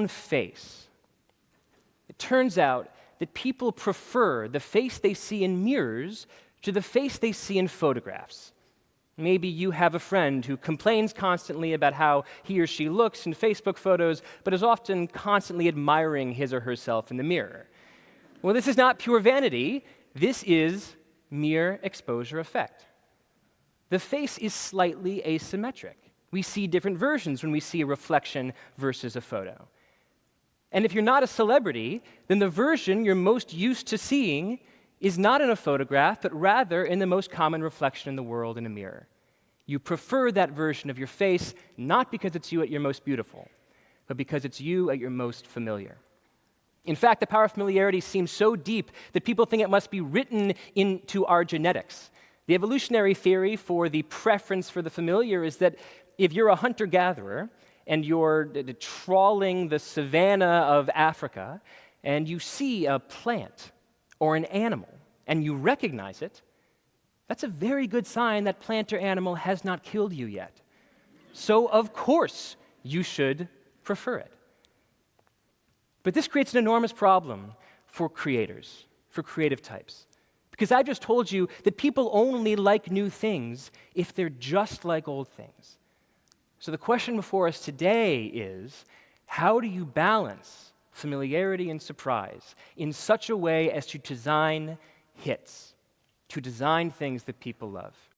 own face. It turns out that people prefer the face they see in mirrors to the face they see in photographs. Maybe you have a friend who complains constantly about how he or she looks in Facebook photos, but is often constantly admiring his or herself in the mirror. Well, this is not pure vanity. This is mere exposure effect. The face is slightly asymmetric. We see different versions when we see a reflection versus a photo. And if you're not a celebrity, then the version you're most used to seeing is not in a photograph, but rather in the most common reflection in the world, in a mirror. You prefer that version of your face not because it's you at your most beautiful, but because it's you at your most familiar. In fact, the power of familiarity seems so deep that people think it must be written into our genetics. The evolutionary theory for the preference for the familiar is that if you're a hunter-gatherer and you're trawling the savanna of Africa and you see a plant or an animal and you recognize it, that's a very good sign that plant or animal has not killed you yet. So, of course, you should prefer it. But this creates an enormous problem for creators, for creative types. Because I just told you that people only like new things if they're just like old things. So the question before us today is, how do you balance familiarity and surprise in such a way as to design hits, to design things that people love?